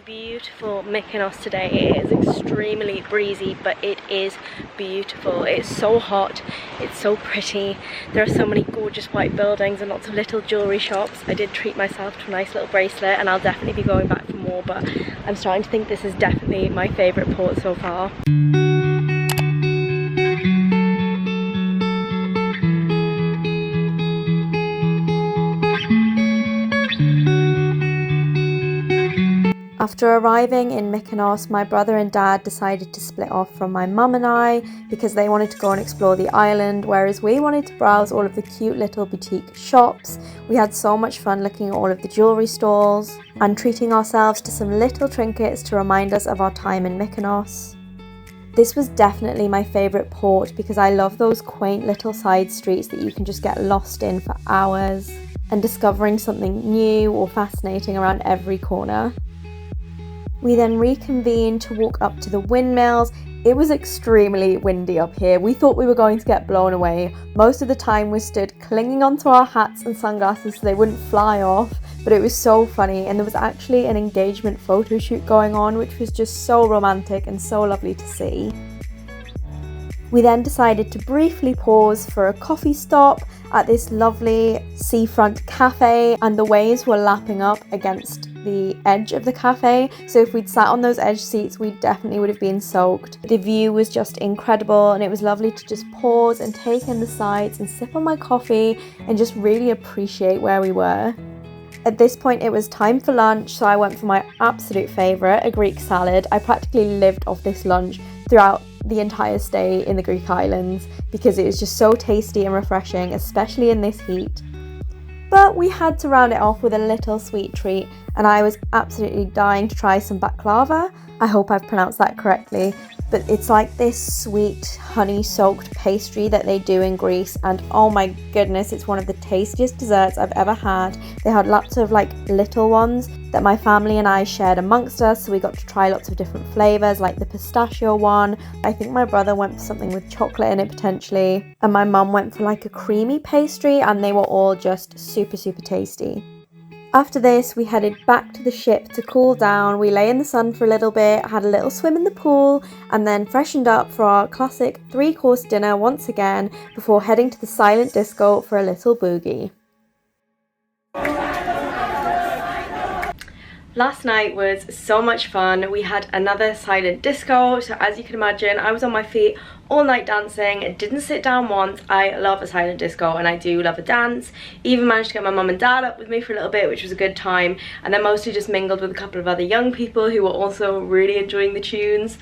beautiful Mykonos today. It is extremely breezy, but it is beautiful. It's so hot, it's so pretty. There are so many gorgeous white buildings and lots of little jewellery shops. I did treat myself to a nice little bracelet and I'll definitely be going back for more, but I'm starting to think this is definitely my favourite port so far. After arriving in Mykonos, my brother and dad decided to split off from my mum and I because they wanted to go and explore the island, whereas we wanted to browse all of the cute little boutique shops. We had so much fun looking at all of the jewellery stalls and treating ourselves to some little trinkets to remind us of our time in Mykonos. This was definitely my favourite port because I love those quaint little side streets that you can just get lost in for hours and discovering something new or fascinating around every corner. We then reconvened to walk up to the windmills. It was extremely windy up here. We thought we were going to get blown away. Most of the time we stood clinging onto our hats and sunglasses so they wouldn't fly off, but it was so funny, and there was actually an engagement photo shoot going on, which was just so romantic and so lovely to see. We then decided to briefly pause for a coffee stop at this lovely seafront cafe, and the waves were lapping up against the edge of the cafe, so if we'd sat on those edge seats we definitely would have been soaked. The view was just incredible and it was lovely to just pause and take in the sights and sip on my coffee and just really appreciate where we were. At this point it was time for lunch, so I went for my absolute favourite, a Greek salad. I practically lived off this lunch throughout the entire stay in the Greek islands because it was just so tasty and refreshing, especially in this heat. But we had to round it off with a little sweet treat, and I was absolutely dying to try some baklava. I hope I've pronounced that correctly, but it's like this sweet honey-soaked pastry that they do in Greece, and oh my goodness, it's one of the tastiest desserts I've ever had. They had lots of like little ones that my family and I shared amongst us, so we got to try lots of different flavours, like the pistachio one. I think my brother went for something with chocolate in it potentially, and my mum went for like a creamy pastry, and they were all just super tasty. After this, we headed back to the ship to cool down. We lay in the sun for a little bit, had a little swim in the pool, and then freshened up for our classic 3-course dinner once again before heading to the silent disco for a little boogie. Last night was so much fun. We had another silent disco, so as you can imagine, I was on my feet all night dancing. It didn't sit down once. I love a silent disco and I do love a dance. Even managed to get my mum and dad up with me for a little bit, which was a good time, and then mostly just mingled with a couple of other young people who were also really enjoying the tunes.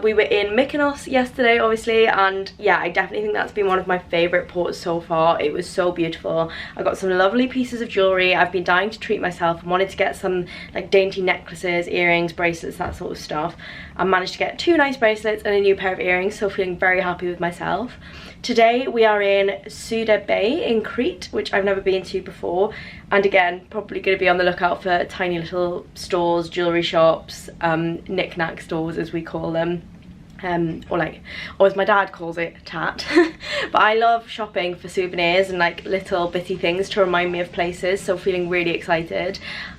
We were in Mykonos yesterday obviously, and yeah, I definitely think that's been one of my favourite ports so far. It was so beautiful. I got some lovely pieces of jewellery. I've been dying to treat myself and wanted to get some like dainty necklaces, earrings, bracelets, that sort of stuff. I managed to get 2 nice bracelets and a new pair of earrings, so feeling very happy with myself. Today we are in Souda Bay in Crete, which I've never been to before, and again probably going to be on the lookout for tiny little stores, jewellery shops, knick-knack stores as we call them. Or as my dad calls it, tat. But I love shopping for souvenirs and like little bitty things to remind me of places, so feeling really excited.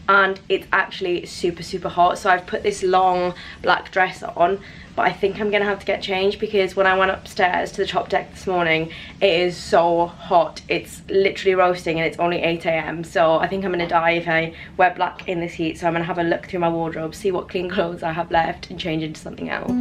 And it's actually super hot, so I've put this long black dress on, but I think I'm gonna have to get changed because when I went upstairs to the top deck this morning, it is so hot. It's literally roasting and it's only 8 AM, so I think I'm gonna die if I wear black in this heat. So I'm gonna have a look through my wardrobe, see what clean clothes I have left and change into something else.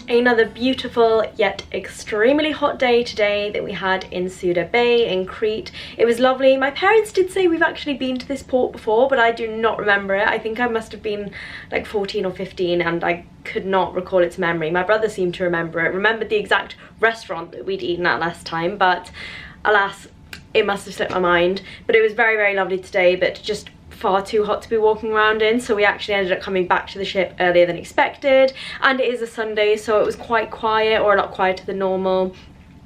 Another beautiful yet extremely hot day today that we had in Suda Bay in Crete. It was lovely. My parents did say we've actually been to this port before, but I do not remember it. I think I must have been like 14 or 15 and I could not recall its memory. My brother seemed to remember it, remembered the exact restaurant that we'd eaten at last time, but alas, it must have slipped my mind. But it was very, very lovely today, but just far too hot to be walking around in, so we actually ended up coming back to the ship earlier than expected, and it is a Sunday, so it was quite quiet, or a lot quieter than normal,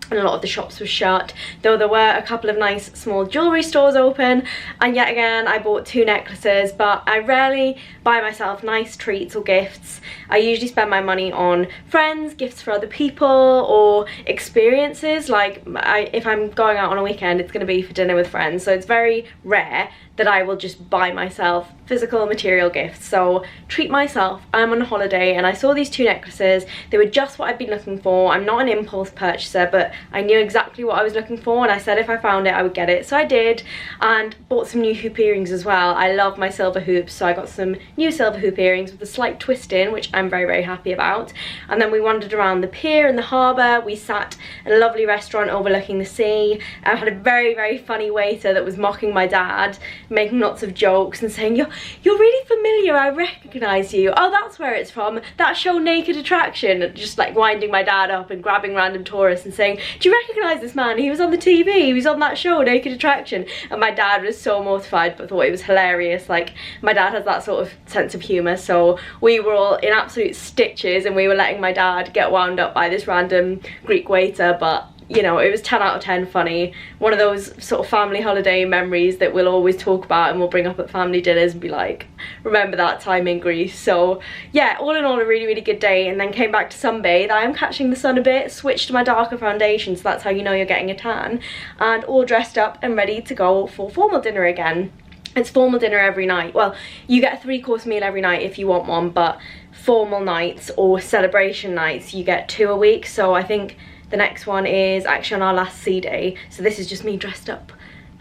and a lot of the shops were shut, though there were a couple of nice small jewellery stores open. And yet again I bought 2 necklaces, but I rarely buy myself nice treats or gifts. I usually spend my money on friends, gifts for other people, or experiences. Like if I'm going out on a weekend, it's going to be for dinner with friends, so it's very rare that I will just buy myself physical material gifts. So treat myself. I'm on a holiday and I saw these 2 necklaces. They were just what I've been looking for. I'm not an impulse purchaser, but I knew exactly what I was looking for, and I said if I found it I would get it, so I did, and bought some new hoop earrings as well. I love my silver hoops, so I got some new silver hoop earrings with a slight twist in, which I'm very, very happy about. And then we wandered around the pier and the harbour. We sat in a lovely restaurant overlooking the sea. I had a very, very funny waiter that was mocking my dad, making lots of jokes and saying, you're really familiar, I recognise you. Oh, that's where it's from, that show Naked Attraction. And just like winding my dad up and grabbing random tourists and saying, do you recognise this man? He was on the TV, he was on that show Naked Attraction. And my dad was so mortified but thought it was hilarious. Like, my dad has that sort of sense of humour, so we were all in absolute stitches and we were letting my dad get wound up by this random Greek waiter, but you know, it was 10 out of 10 funny. One of those sort of family holiday memories that we'll always talk about and we'll bring up at family dinners and be like, remember that time in Greece. So yeah, all in all a really, really good day, and then came back to sunbathe. I am catching the sun a bit, switched to my darker foundation, so that's how you know you're getting a tan, and all dressed up and ready to go for formal dinner again. It's formal dinner every night. Well, you get a 3-course meal every night if you want one, but formal nights or celebration nights you get 2 a week. So I think the next one is actually on our last sea day, so this is just me dressed up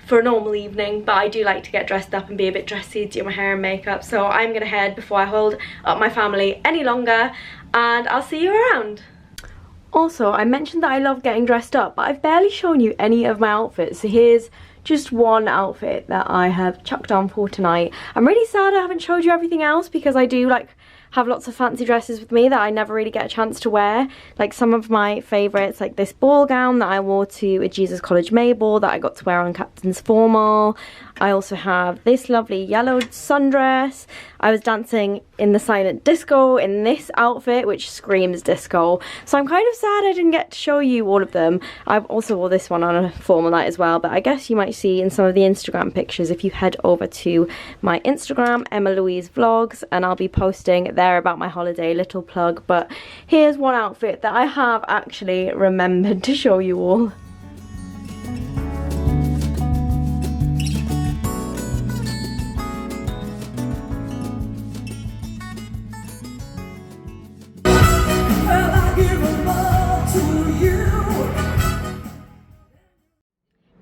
for a normal evening, but I do like to get dressed up and be a bit dressy, do my hair and makeup, so I'm gonna head before I hold up my family any longer, and I'll see you around. Also, I mentioned that I love getting dressed up, but I've barely shown you any of my outfits, so here's just one outfit that I have chucked on for tonight. I'm really sad I haven't showed you everything else, because I do like have lots of fancy dresses with me that I never really get a chance to wear. Like some of my favourites, like this ball gown that I wore to a Jesus College May ball that I got to wear on Captain's Formal. I also have this lovely yellow sundress. I was dancing in the silent disco in this outfit, which screams disco. So I'm kind of sad I didn't get to show you all of them. I also wore this one on a formal night as well, but I guess you might see in some of the Instagram pictures if you head over to my Instagram, Emma Louise Vlogs, and I'll be posting there about my holiday, little plug. But here's one outfit that I have actually remembered to show you all.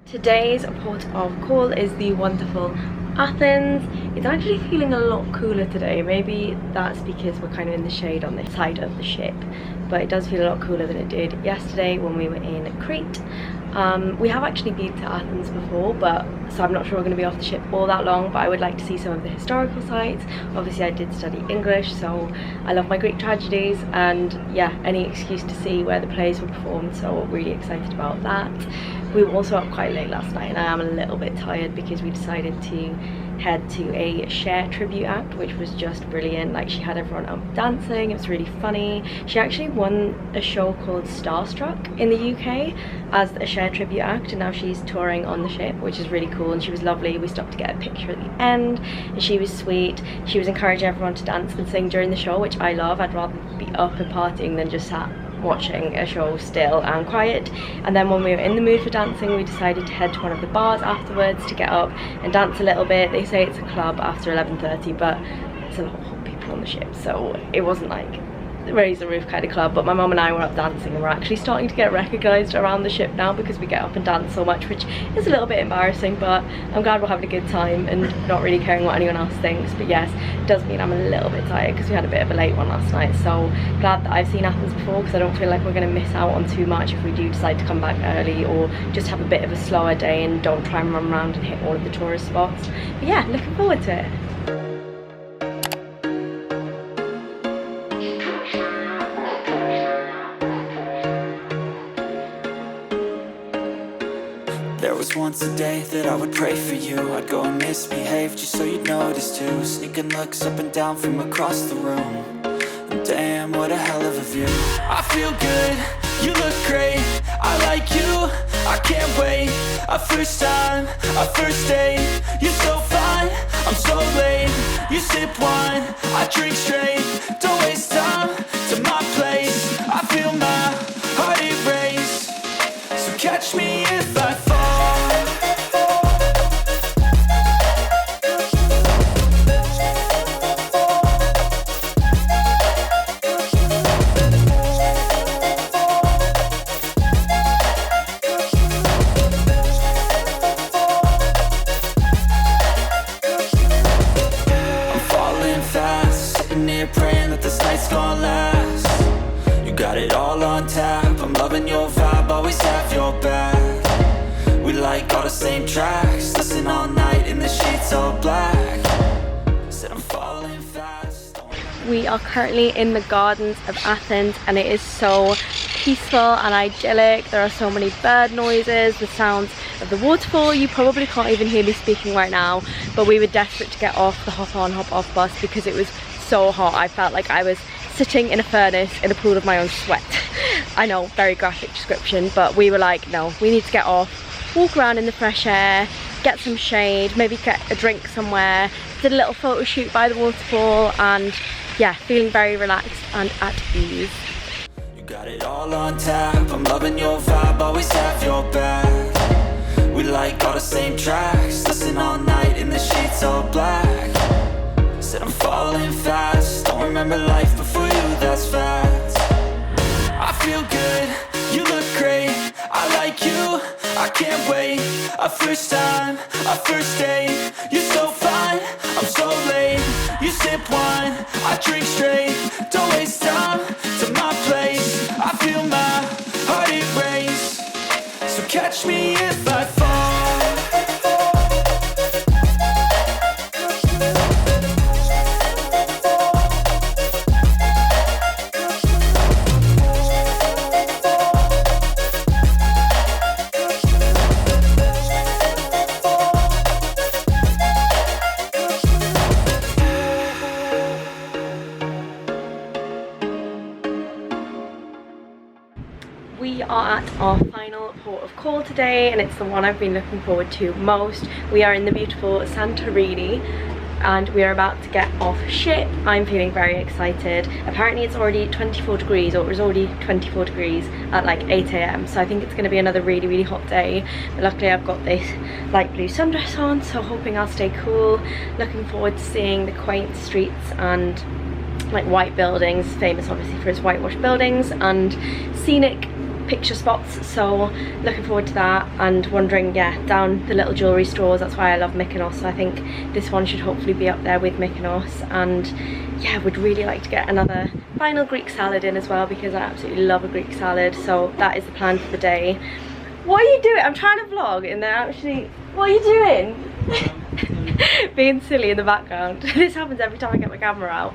Today's port of call is the wonderful Athens. It's actually feeling a lot cooler today. Maybe that's because we're kind of in the shade on this side of the ship, but it does feel a lot cooler than it did yesterday when we were in Crete. We have actually been to Athens before, so I'm not sure we're going to be off the ship all that long, but I would like to see some of the historical sites. Obviously I did study English, so I love my Greek tragedies, and yeah, any excuse to see where the plays were performed, so really excited about that. We were also up quite late last night and I am a little bit tired because we decided to head to a Cher tribute act, which was just brilliant. Like, she had everyone up dancing, it was really funny. She actually won a show called Starstruck in the UK as a Cher tribute act, and now she's touring on the ship, which is really cool, and she was lovely. We stopped to get a picture at the end and she was sweet. She was encouraging everyone to dance and sing during the show, which I love. I'd rather be up and partying than just sat watching a show still and quiet. And then when we were in the mood for dancing, we decided to head to one of the bars afterwards to get up and dance a little bit. They say it's a club after 11:30, but it's a lot of hot people on the ship, so it wasn't like raise the roof kind of club, but my mum and I were up dancing, and we're actually starting to get recognised around the ship now because we get up and dance so much, which is a little bit embarrassing, but I'm glad we're having a good time and not really caring what anyone else thinks. But yes, it does mean I'm a little bit tired because we had a bit of a late one last night, so glad that I've seen Athens before because I don't feel like we're going to miss out on too much if we do decide to come back early or just have a bit of a slower day and don't try and run around and hit all of the tourist spots. But yeah, looking forward to it. There was once a day that I would pray for you. I'd go and misbehave just so you'd notice too. Sneaking looks up and down from across the room. And damn, what a hell of a view. I feel good, you look great, I like you, I can't wait. A first time, a first date, you're so fine, I'm so late. You sip wine, I drink straight. Don't waste time to my place. I feel my heart erase. So catch me if I fall. Praying that this night's gonna last. You got it all on tap, I'm loving your vibe, always have your back. We like all the same tracks, listen all night in the sheets all black. Said I'm falling fast. We are currently in the gardens of Athens and it is so peaceful and idyllic. There are so many bird noises, the sounds of the waterfall. You probably can't even hear me speaking right now, but we were desperate to get off the hop on hop off bus because it was so hot. I felt like I was sitting in a furnace in a pool of my own sweat. I know, very graphic description, but we were like, no, we need to get off, walk around in the fresh air, get some shade, maybe get a drink somewhere. Did a little photo shoot by the waterfall and yeah, feeling very relaxed and at ease. You got it all on tap, I'm loving your vibe, always have your back. We like all the same tracks, listen all night in the sheets all black. Said I'm falling fast, don't remember life before you, that's facts. I feel good, you look great, I like you, I can't wait. A first time, a first date, you're so fine, I'm so late. You sip wine, I drink straight. Don't waste time to my place. I feel my heart erase. So catch me if I fall. We are at our final port of call today and it's the one I've been looking forward to most. We are in the beautiful Santorini and we are about to get off ship. I'm feeling very excited. Apparently it's already 24 degrees, or it was already 24 degrees at like 8 AM, so I think it's going to be another really hot day. But luckily I've got this light blue sundress on, so hoping I'll stay cool. Looking forward to seeing the quaint streets and like white buildings, famous obviously for its whitewashed buildings, and scenic picture spots, so looking forward to that. And wandering, yeah, down the little jewellery stores. That's why I love Mykonos, so I think this one should hopefully be up there with Mykonos. And yeah, would really like to get another final Greek salad in as well because I absolutely love a Greek salad. So that is the plan for the day. What are you doing? I'm trying to vlog and they're actually, what are you doing? Being silly in the background. This happens every time I get my camera out.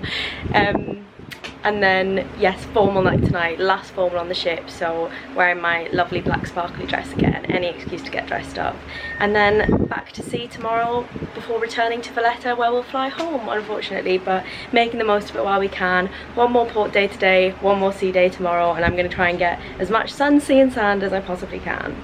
And then yes, formal night tonight, last formal on the ship, so wearing my lovely black sparkly dress again, any excuse to get dressed up. And then back to sea tomorrow before returning to Valletta, where we'll fly home unfortunately, but making the most of it while we can. One more port day today, one more sea day tomorrow, and I'm going to try and get as much sun, sea and sand as I possibly can.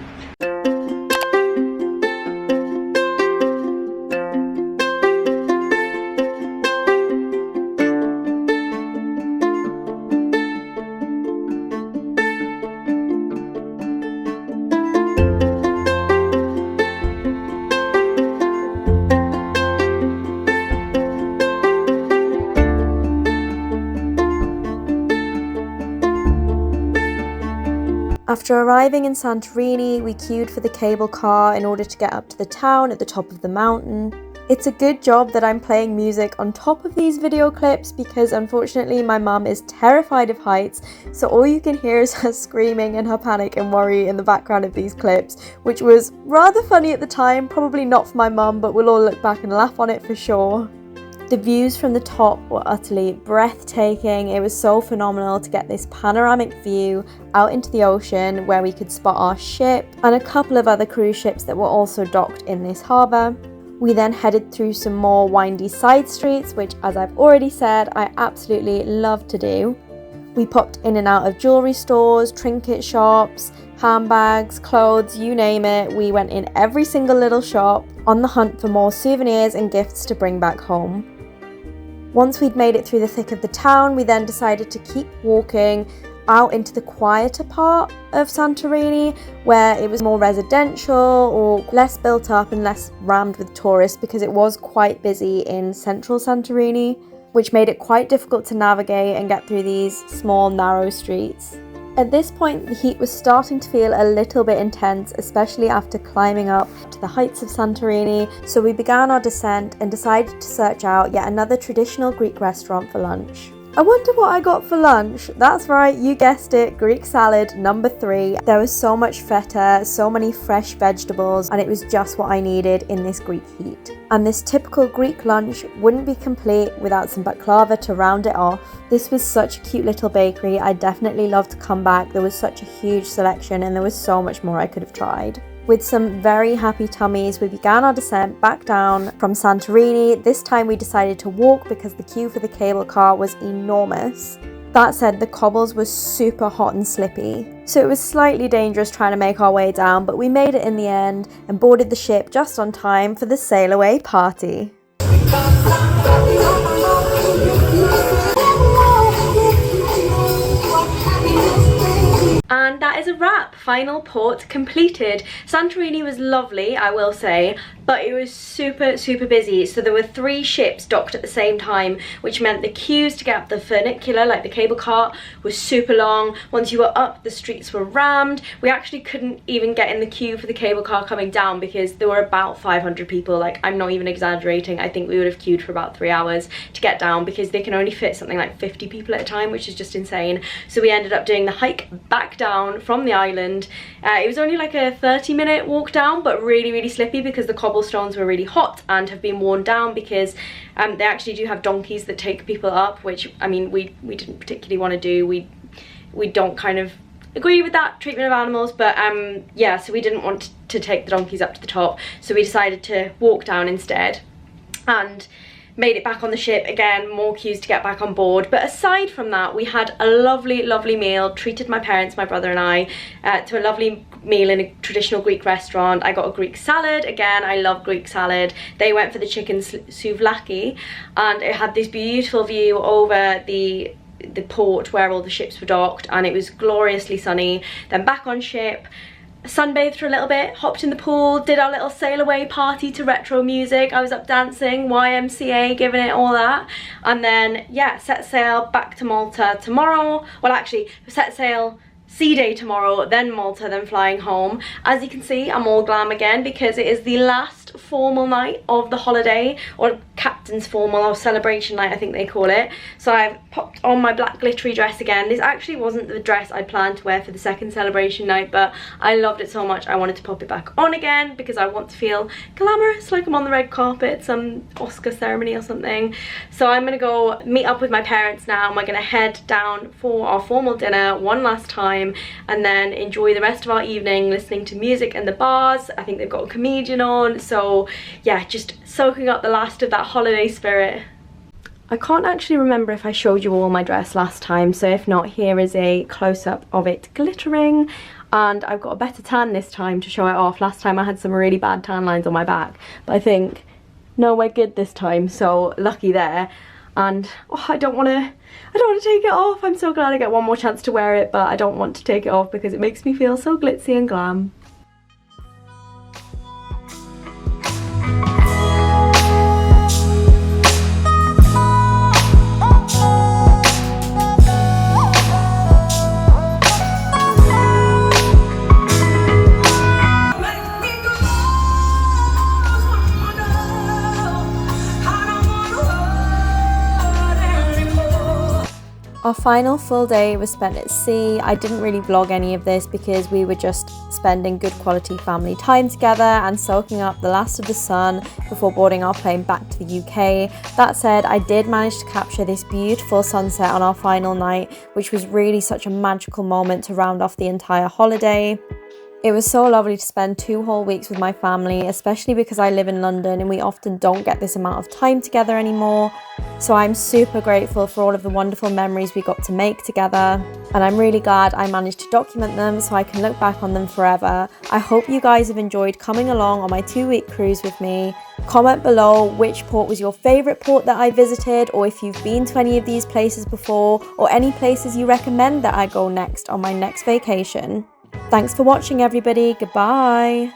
After arriving in Santorini, we queued for the cable car in order to get up to the town at the top of the mountain. It's a good job that I'm playing music on top of these video clips because unfortunately my mum is terrified of heights, so all you can hear is her screaming and her panic and worry in the background of these clips, which was rather funny at the time, probably not for my mum, but we'll all look back and laugh on it for sure. The views from the top were utterly breathtaking. It was so phenomenal to get this panoramic view out into the ocean where we could spot our ship and a couple of other cruise ships that were also docked in this harbour. We then headed through some more windy side streets, which, as I've already said, I absolutely love to do. We popped in and out of jewellery stores, trinket shops, handbags, clothes, you name it. We went in every single little shop on the hunt for more souvenirs and gifts to bring back home. Once we'd made it through the thick of the town, we then decided to keep walking out into the quieter part of Santorini, where it was more residential or less built up and less rammed with tourists, because it was quite busy in central Santorini, which made it quite difficult to navigate and get through these small narrow streets. At this point, the heat was starting to feel a little bit intense, especially after climbing up to the heights of Santorini, so we began our descent and decided to search out yet another traditional Greek restaurant for lunch. I wonder what I got for lunch. That's right, you guessed it, Greek salad number 3. There was so much feta, so many fresh vegetables, and it was just what I needed in this Greek heat. And this typical Greek lunch wouldn't be complete without some baklava to round it off. This was such a cute little bakery. I definitely love to come back. There was such a huge selection and there was so much more I could have tried. With some very happy tummies, we began our descent back down from Santorini. This time we decided to walk because the queue for the cable car was enormous. That said, the cobbles were super hot and slippy, so it was slightly dangerous trying to make our way down, but we made it in the end and boarded the ship just on time for the sail away party. And that is a wrap. Final port completed. Santorini was lovely, I will say, but it was super busy. So there were 3 ships docked at the same time, which meant the queues to get up the funicular, like the cable car, was super long. Once you were up, the streets were rammed. We actually couldn't even get in the queue for the cable car coming down because there were about 500 people. Like, I'm not even exaggerating. I think we would have queued for about 3 hours to get down because they can only fit something like 50 people at a time, which is just insane. So we ended up doing the hike back down from the island. It was only like a 30-minute walk down, but really slippy because the cobblestones were really hot and have been worn down because they actually do have donkeys that take people up, which, I mean, we didn't particularly want to do. We don't kind of agree with that treatment of animals, but yeah, so we didn't want to take the donkeys up to the top, so we decided to walk down instead and made it back on the ship. Again, more queues to get back on board, but aside from that, we had a lovely meal, treated my parents, my brother and I to a lovely meal in a traditional Greek restaurant. I got a Greek salad. Again, I love Greek salad. They went for the chicken souvlaki, and it had this beautiful view over the port where all the ships were docked, and it was gloriously sunny. Then back on ship, sunbathed for a little bit, hopped in the pool, did our little sail away party to retro music. I was up dancing, YMCA, giving it all that, and then yeah, set sail back to Malta tomorrow. Well, actually, set sail sea day tomorrow, then Malta, then flying home. As you can see, I'm all glam again because it is the last formal night of the holiday, or captain's formal, or celebration night I think they call it. So I've popped on my black glittery dress again. This actually wasn't the dress I planned to wear for the second celebration night, but I loved it so much I wanted to pop it back on again because I want to feel glamorous, like I'm on the red carpet, some Oscar ceremony or something. So I'm gonna go meet up with my parents now, and we're gonna head down for our formal dinner one last time and then enjoy the rest of our evening listening to music in the bars. I think they've got a comedian on, so yeah, just soaking up the last of that holiday spirit. I can't actually remember if I showed you all my dress last time, so if not, here is a close-up of it glittering, and I've got a better tan this time to show it off. Last time I had some really bad tan lines on my back, but I think, no, we're good this time, so lucky there. And oh, I don't want to take it off. I'm so glad I get one more chance to wear it, but I don't want to take it off because it makes me feel so glitzy and glam. Our final full day was spent at sea. I didn't really vlog any of this because we were just spending good quality family time together and soaking up the last of the sun before boarding our plane back to the UK. That said, I did manage to capture this beautiful sunset on our final night, which was really such a magical moment to round off the entire holiday. It was so lovely to spend 2 whole weeks with my family, especially because I live in London and we often don't get this amount of time together anymore. So I'm super grateful for all of the wonderful memories we got to make together, and I'm really glad I managed to document them so I can look back on them forever. I hope you guys have enjoyed coming along on my 2-week cruise with me. Comment below which port was your favourite port that I visited, or if you've been to any of these places before, or any places you recommend that I go next on my next vacation. Thanks for watching, everybody. Goodbye.